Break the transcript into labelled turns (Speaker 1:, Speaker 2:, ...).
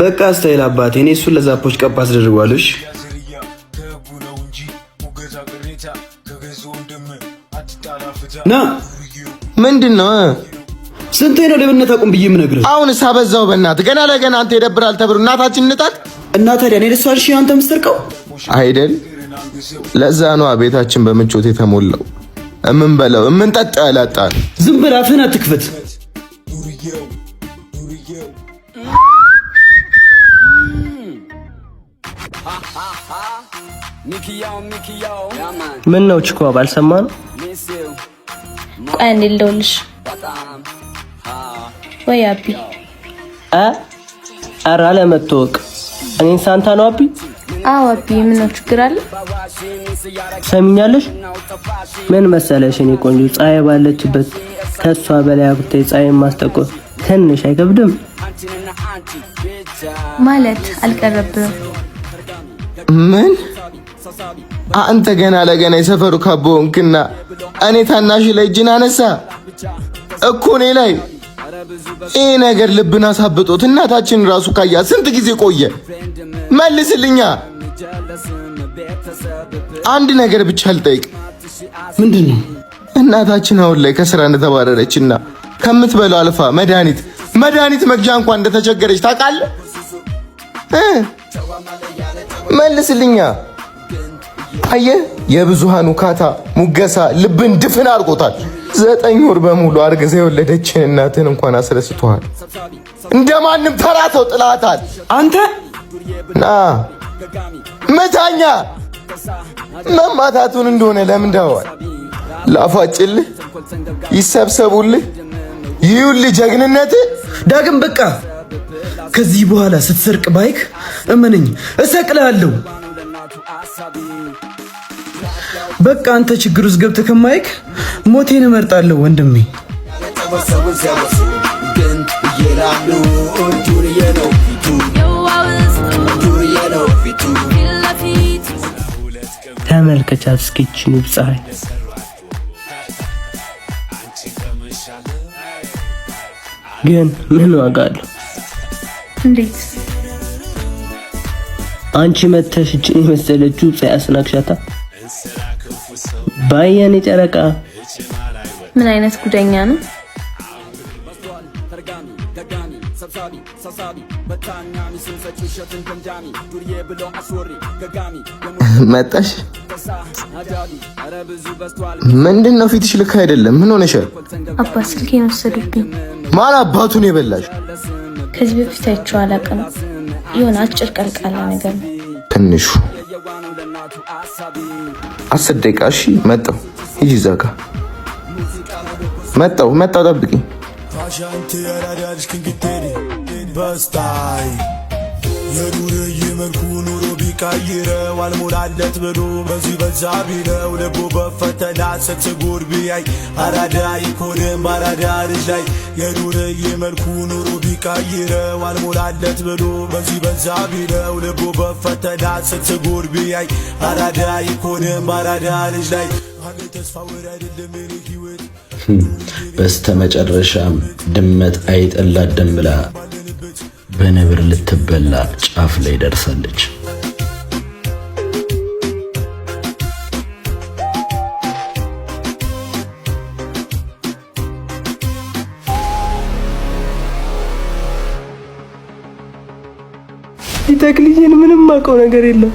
Speaker 1: በቃ ስታይል አባቴ እኔ እሱን ለዛፖች ቀባ አስደርጓለሽ ና
Speaker 2: ምንድነው
Speaker 1: ስንቴ ነው ለብነት አቁም ብዬ ምነግርህ
Speaker 2: አሁን ሳበዛው በእናትህ ገና ለገና አንተ ይደብራል ተብሩ እናታችን እንጣት
Speaker 1: እና ታዲያ እኔ ደስ አልሽ አንተ ምስተርከው
Speaker 2: አይደል ለዛ ነው ቤታችን በምቾት የተሞላው እምን በለው እምን ጠጣ ያላጣ
Speaker 1: ዝም ብለህ አፍህን አትክፈት
Speaker 3: ምን ነው ችኮ ባልሰማን
Speaker 4: ቆይ እንዴ ልደውልሽ ወይ አቢ
Speaker 3: ኧረ ለመተወቅ እኔን ሳንታ ነው አቢ
Speaker 4: አዎ አቢ ምን ነው ችግር አለ
Speaker 3: ሰሚኛለሽ ምን መሰለሽ እኔ ቆንጆ ፀሐይ ባለችበት ከሷ በላይ አብቴ ፀሐይ ማስተቆር ትንሽ አይከብድም
Speaker 4: ማለት አልቀረብም
Speaker 2: ምን አንተ ገና ለገና የሰፈሩ ካቦንክና እኔ ታናሽ ላይ እጅን አነሳ እኮ እኔ ላይ ይሄ ነገር ልብና ሳብጦት እናታችን ራሱ ካያ ስንት ጊዜ ቆየ መልስልኛ አንድ ነገር ብቻ ልጠይቅ
Speaker 1: ምንድነው
Speaker 2: እናታችን አሁን ላይ ከስራ እንደተባረረችና ከምትበላው አልፋ መድኃኒት መግዣ እንኳን እንደተቸገረች ታውቃለህ መልስልኛ አየህ የብዙሃኑ ካታ ሙገሳ ልብን ድፍን አርቆታል 9 ወር በሙሉ አርግዛ የወለደችን እናትን እንኳን አስረስተዋል እንደማንም ተራተው ጥላታል
Speaker 1: አንተ
Speaker 2: ና መታኛ መማታቱን እንደሆነ ለምን ዳዋል ላፋጭልህ ይሰብሰቡልህ ይዩልህ ጀግንነት
Speaker 1: ዳግም በቃ ከዚህ በኋላ ስትሰርቅ ባይክ እመነኝ እሰቅልሃለሁ በቃ አንተ ችግር ውስጥ ገብተህ ከማይክ ሞቴን እመርጣለሁ ወንድሜ
Speaker 3: ተመልከቻት እስኪችን ፀሐይ ግን ምን ዋጋ አለው
Speaker 4: እንዴት
Speaker 3: አንቺ መተሽ እቺን መሰለችው ፀሐይ አስናክሻታ ባየኔ ጨረቃ
Speaker 4: ምን አይነት ጉደኛ ነው
Speaker 2: መጣሽ ምንድነው ፊትሽ ልክ አይደለም ምን ሆነሽ
Speaker 4: አባ ስልኬን ወሰዱብኝ
Speaker 2: ማን አባቱን የበላሽ
Speaker 4: ከዚህ በፊት አይቼው አላውቅም የሆነ አጭር ቀልቃላ ነገር ነው
Speaker 2: ትንሹ 10 ደቂቃ እሺ መጣሁ ሂጂ ዘጋ መጣሁ ጠብቂኝ
Speaker 5: አሻንቴ ያራዳልሽ ክንግቴሪ በስታይ የዱር ይመልኩ ኑሮ ቢቀይረው አልሞላለት ብሎ በዚህ በዛ ቢለው ልቡ በፈተና ስትጎር ቢያይ አራዳ ይኮንም ባራዳ ልጅ ላይ የዱር ይመልኩ ኑሮ ቢቀይረው አልሞላለት ብሎ በዚህ በዛ ቢለው ልቡ በፈተና ስትጎር ቢያይ አራዳ ይኮንም ባራዳ ልጅ ላይ አለ ተስፋ ወራድልም ህይወት
Speaker 1: በስተመጨረሻም ድመት አይጠላት ደምላ በነብር ልትበላ ጫፍ ላይ ደርሳለች
Speaker 3: ይተክልዬን ምንም አውቀው ነገር የለም